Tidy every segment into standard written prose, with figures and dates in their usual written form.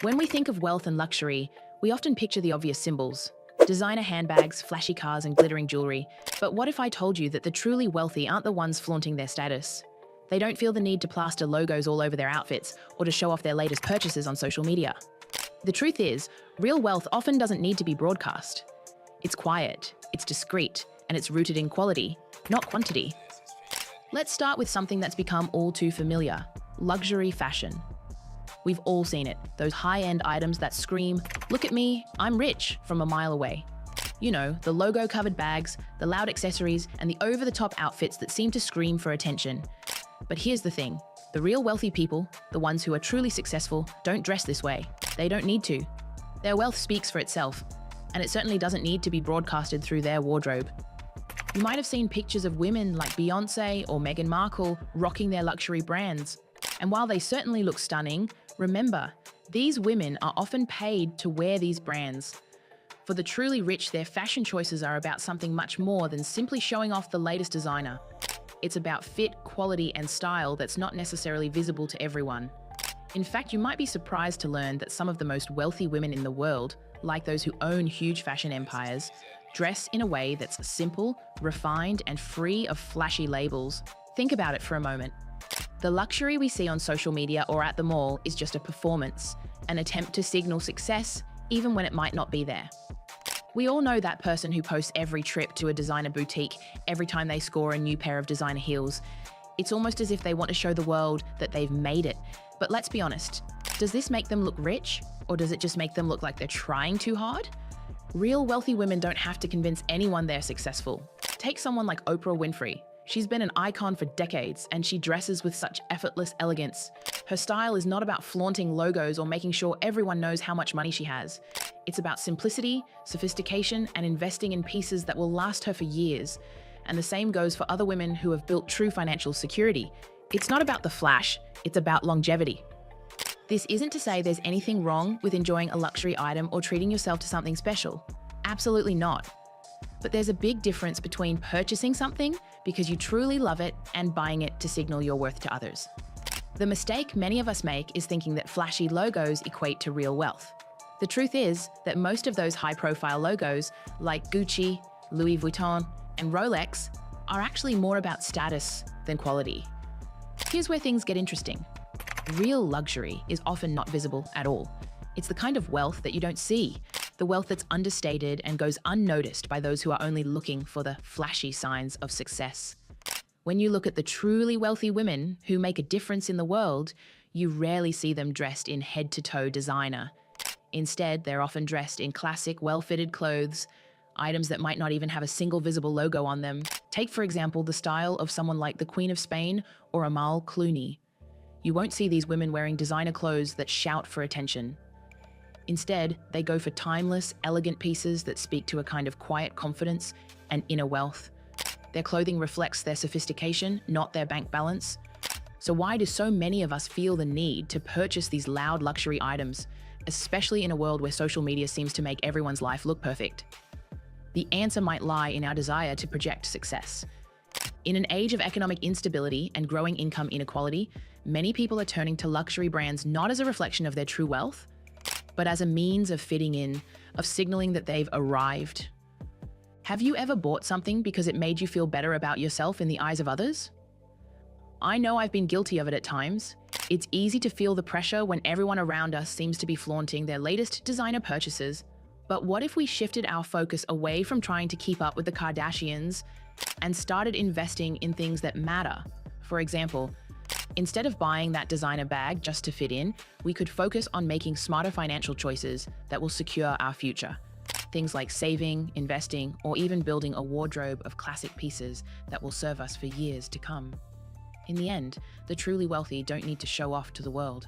When we think of wealth and luxury, we often picture the obvious symbols: designer handbags, flashy cars, and glittering jewelry. But what if I told you that the truly wealthy aren't the ones flaunting their status? They don't feel the need to plaster logos all over their outfits or to show off their latest purchases on social media. The truth is, real wealth often doesn't need to be broadcast. It's quiet, it's discreet, and it's rooted in quality, not quantity. Let's start with something that's become all too familiar: luxury fashion. We've all seen it, those high-end items that scream, "Look at me, I'm rich," from a mile away. You know, the logo-covered bags, the loud accessories, and the over-the-top outfits that seem to scream for attention. But here's the thing: the real wealthy people, the ones who are truly successful, don't dress this way. They don't need to. Their wealth speaks for itself, and it certainly doesn't need to be broadcasted through their wardrobe. You might have seen pictures of women like Beyoncé or Meghan Markle rocking their luxury brands. And while they certainly look stunning, remember, these women are often paid to wear these brands. For the truly rich, their fashion choices are about something much more than simply showing off the latest designer. It's about fit, quality, and style that's not necessarily visible to everyone. In fact, you might be surprised to learn that some of the most wealthy women in the world, like those who own huge fashion empires, dress in a way that's simple, refined, and free of flashy labels. Think about it for a moment. The luxury we see on social media or at the mall is just a performance, an attempt to signal success, even when it might not be there. We all know that person who posts every trip to a designer boutique every time they score a new pair of designer heels. It's almost as if they want to show the world that they've made it. But let's be honest, does this make them look rich, or does it just make them look like they're trying too hard? Real wealthy women don't have to convince anyone they're successful. Take someone like Oprah Winfrey. She's been an icon for decades, and she dresses with such effortless elegance. Her style is not about flaunting logos or making sure everyone knows how much money she has. It's about simplicity, sophistication, and investing in pieces that will last her for years. And the same goes for other women who have built true financial security. It's not about the flash, it's about longevity. This isn't to say there's anything wrong with enjoying a luxury item or treating yourself to something special. Absolutely not. But there's a big difference between purchasing something because you truly love it and buying it to signal your worth to others. The mistake many of us make is thinking that flashy logos equate to real wealth. The truth is that most of those high-profile logos, like Gucci, Louis Vuitton, and Rolex, are actually more about status than quality. Here's where things get interesting. Real luxury is often not visible at all. It's the kind of wealth that you don't see, the wealth that's understated and goes unnoticed by those who are only looking for the flashy signs of success. When you look at the truly wealthy women who make a difference in the world, you rarely see them dressed in head-to-toe designer. Instead, they're often dressed in classic, well-fitted clothes, items that might not even have a single visible logo on them. Take, for example, the style of someone like the Queen of Spain or Amal Clooney. You won't see these women wearing designer clothes that shout for attention. Instead, they go for timeless, elegant pieces that speak to a kind of quiet confidence and inner wealth. Their clothing reflects their sophistication, not their bank balance. So why do so many of us feel the need to purchase these loud luxury items, especially in a world where social media seems to make everyone's life look perfect? The answer might lie in our desire to project success. In an age of economic instability and growing income inequality, many people are turning to luxury brands not as a reflection of their true wealth, but as a means of fitting in, of signaling that they've arrived. Have you ever bought something because it made you feel better about yourself in the eyes of others? I know I've been guilty of it at times. It's easy to feel the pressure when everyone around us seems to be flaunting their latest designer purchases. But what if we shifted our focus away from trying to keep up with the Kardashians and started investing in things that matter? For example, instead of buying that designer bag just to fit in, we could focus on making smarter financial choices that will secure our future. Things like saving, investing, or even building a wardrobe of classic pieces that will serve us for years to come. In the end, the truly wealthy don't need to show off to the world.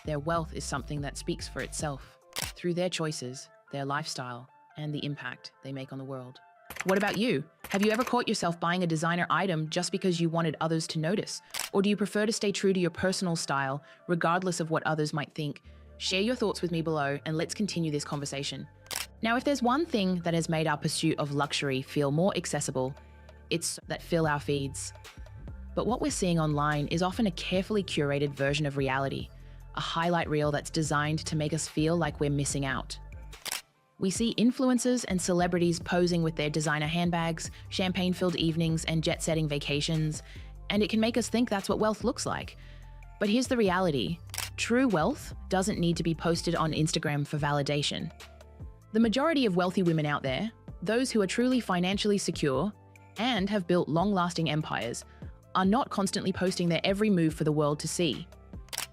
Their wealth is something that speaks for itself, through their choices, their lifestyle, and the impact they make on the world. What about you? Have you ever caught yourself buying a designer item just because you wanted others to notice? Or do you prefer to stay true to your personal style, regardless of what others might think? Share your thoughts with me below, and let's continue this conversation. Now, if there's one thing that has made our pursuit of luxury feel more accessible, it's that fill our feeds. But what we're seeing online is often a carefully curated version of reality, a highlight reel that's designed to make us feel like we're missing out. We see influencers and celebrities posing with their designer handbags, champagne-filled evenings, and jet-setting vacations, and it can make us think that's what wealth looks like. But here's the reality. True wealth doesn't need to be posted on Instagram for validation. The majority of wealthy women out there, those who are truly financially secure and have built long-lasting empires, are not constantly posting their every move for the world to see.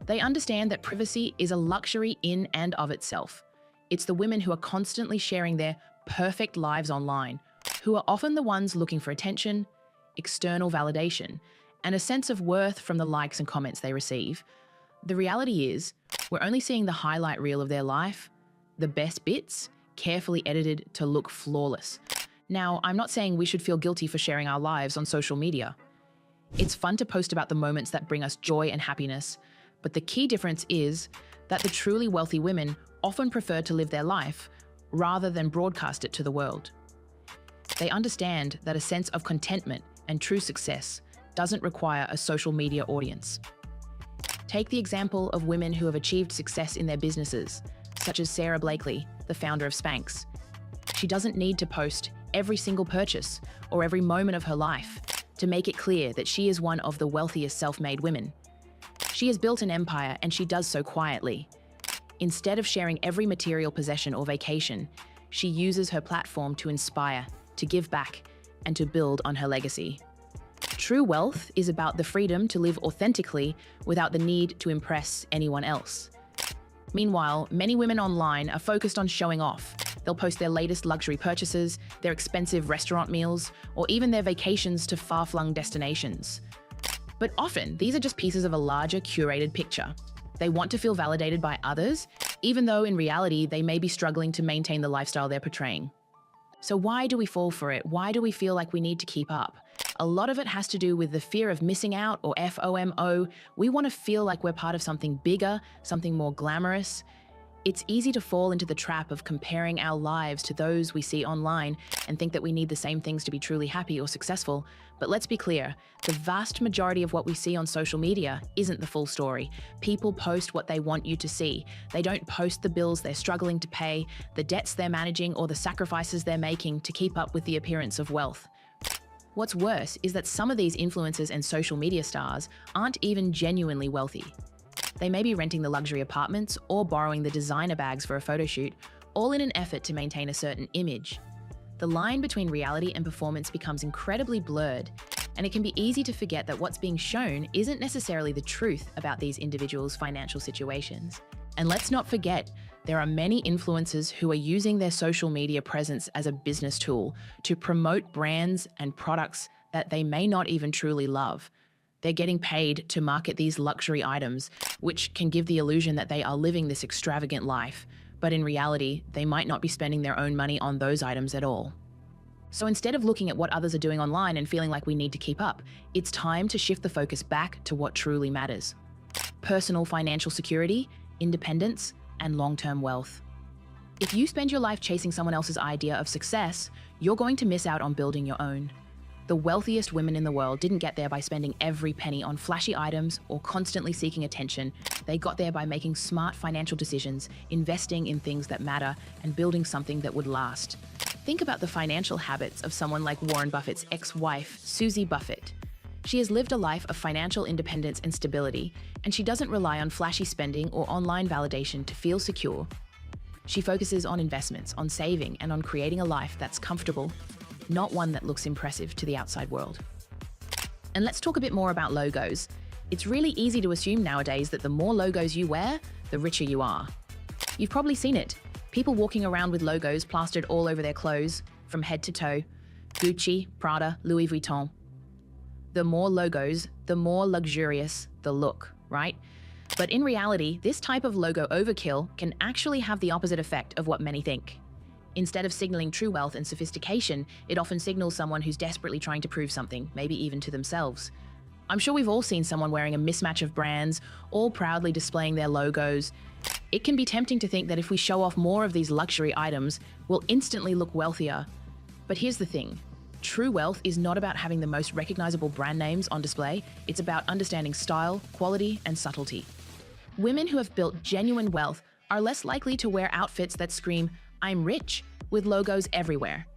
They understand that privacy is a luxury in and of itself. It's the women who are constantly sharing their perfect lives online, who are often the ones looking for attention, external validation, and a sense of worth from the likes and comments they receive. The reality is, we're only seeing the highlight reel of their life, the best bits, carefully edited to look flawless. Now, I'm not saying we should feel guilty for sharing our lives on social media. It's fun to post about the moments that bring us joy and happiness, but the key difference is that the truly wealthy women often prefer to live their life rather than broadcast it to the world. They understand that a sense of contentment and true success doesn't require a social media audience. Take the example of women who have achieved success in their businesses, such as Sarah Blakely, the founder of Spanx. She doesn't need to post every single purchase or every moment of her life to make it clear that she is one of the wealthiest self-made women. She has built an empire, and she does so quietly. Instead of sharing every material possession or vacation, she uses her platform to inspire, to give back, and to build on her legacy. True wealth is about the freedom to live authentically without the need to impress anyone else. Meanwhile, many women online are focused on showing off. They'll post their latest luxury purchases, their expensive restaurant meals, or even their vacations to far-flung destinations. But often, these are just pieces of a larger, curated picture. They want to feel validated by others, even though in reality, they may be struggling to maintain the lifestyle they're portraying. So why do we fall for it? Why do we feel like we need to keep up? A lot of it has to do with the fear of missing out, or FOMO. We want to feel like we're part of something bigger, something more glamorous. It's easy to fall into the trap of comparing our lives to those we see online and think that we need the same things to be truly happy or successful. But let's be clear, the vast majority of what we see on social media isn't the full story. People post what they want you to see. They don't post the bills they're struggling to pay, the debts they're managing, or the sacrifices they're making to keep up with the appearance of wealth. What's worse is that some of these influencers and social media stars aren't even genuinely wealthy. They may be renting the luxury apartments or borrowing the designer bags for a photo shoot, all in an effort to maintain a certain image. The line between reality and performance becomes incredibly blurred, and it can be easy to forget that what's being shown isn't necessarily the truth about these individuals' financial situations. And let's not forget, there are many influencers who are using their social media presence as a business tool to promote brands and products that they may not even truly love. They're getting paid to market these luxury items, which can give the illusion that they are living this extravagant life, but in reality, they might not be spending their own money on those items at all. So instead of looking at what others are doing online and feeling like we need to keep up, it's time to shift the focus back to what truly matters: personal financial security, independence, and long-term wealth. If you spend your life chasing someone else's idea of success, you're going to miss out on building your own. The wealthiest women in the world didn't get there by spending every penny on flashy items or constantly seeking attention. They got there by making smart financial decisions, investing in things that matter, and building something that would last. Think about the financial habits of someone like Warren Buffett's ex-wife, Susie Buffett. She has lived a life of financial independence and stability, and she doesn't rely on flashy spending or online validation to feel secure. She focuses on investments, on saving, and on creating a life that's comfortable, not one that looks impressive to the outside world. And let's talk a bit more about logos. It's really easy to assume nowadays that the more logos you wear, the richer you are. You've probably seen it. People walking around with logos plastered all over their clothes, from head to toe. Gucci, Prada, Louis Vuitton. The more logos, the more luxurious the look, right? But in reality, this type of logo overkill can actually have the opposite effect of what many think. Instead of signaling true wealth and sophistication, it often signals someone who's desperately trying to prove something, maybe even to themselves. I'm sure we've all seen someone wearing a mismatch of brands, all proudly displaying their logos. It can be tempting to think that if we show off more of these luxury items, we'll instantly look wealthier. But here's the thing. True wealth is not about having the most recognizable brand names on display. It's about understanding style, quality, and subtlety. Women who have built genuine wealth are less likely to wear outfits that scream, "I'm rich," with logos everywhere.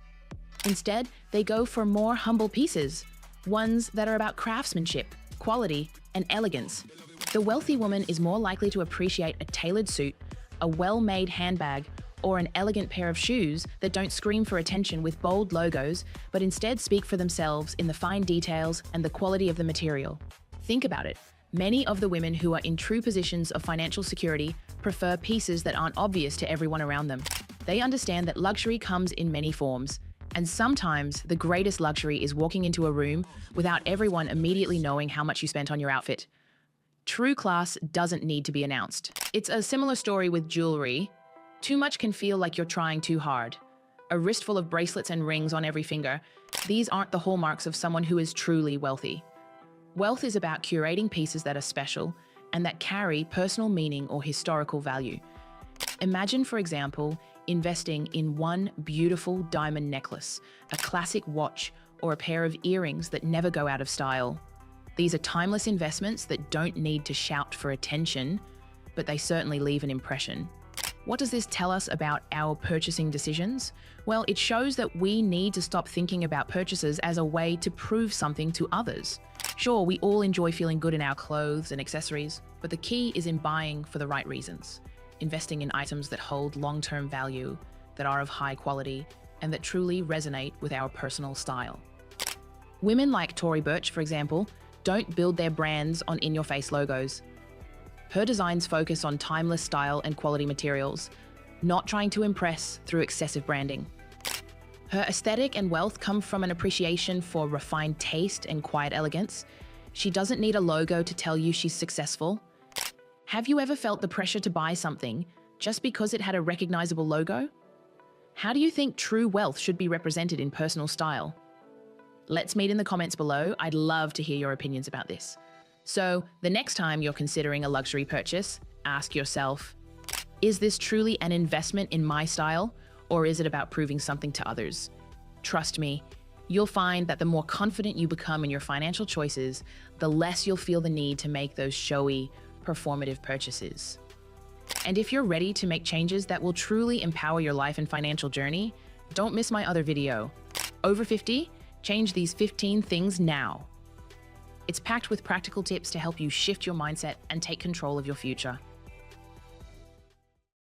Instead, they go for more humble pieces, ones that are about craftsmanship, quality, and elegance. The wealthy woman is more likely to appreciate a tailored suit, a well-made handbag, or an elegant pair of shoes that don't scream for attention with bold logos, but instead speak for themselves in the fine details and the quality of the material. Think about it. Many of the women who are in true positions of financial security prefer pieces that aren't obvious to everyone around them. They understand that luxury comes in many forms, and sometimes the greatest luxury is walking into a room without everyone immediately knowing how much you spent on your outfit. True class doesn't need to be announced. It's a similar story with jewelry. Too much can feel like you're trying too hard. A wristful of bracelets and rings on every finger, these aren't the hallmarks of someone who is truly wealthy. Wealth is about curating pieces that are special and that carry personal meaning or historical value. Imagine, for example, investing in one beautiful diamond necklace, a classic watch, or a pair of earrings that never go out of style. These are timeless investments that don't need to shout for attention, but they certainly leave an impression. What does this tell us about our purchasing decisions? Well, it shows that we need to stop thinking about purchases as a way to prove something to others. Sure, we all enjoy feeling good in our clothes and accessories, but the key is in buying for the right reasons, investing in items that hold long-term value, that are of high quality, and that truly resonate with our personal style. Women like Tory Burch, for example, don't build their brands on in-your-face logos. Her designs focus on timeless style and quality materials, not trying to impress through excessive branding. Her aesthetic and wealth come from an appreciation for refined taste and quiet elegance. She doesn't need a logo to tell you she's successful. Have you ever felt the pressure to buy something just because it had a recognizable logo? How do you think true wealth should be represented in personal style? Let's meet in the comments below. I'd love to hear your opinions about this. So, the next time you're considering a luxury purchase, ask yourself, is this truly an investment in my style, or is it about proving something to others? Trust me, you'll find that the more confident you become in your financial choices, the less you'll feel the need to make those showy, performative purchases. And if you're ready to make changes that will truly empower your life and financial journey, don't miss my other video. Over 50? Change these 15 things now. It's packed with practical tips to help you shift your mindset and take control of your future.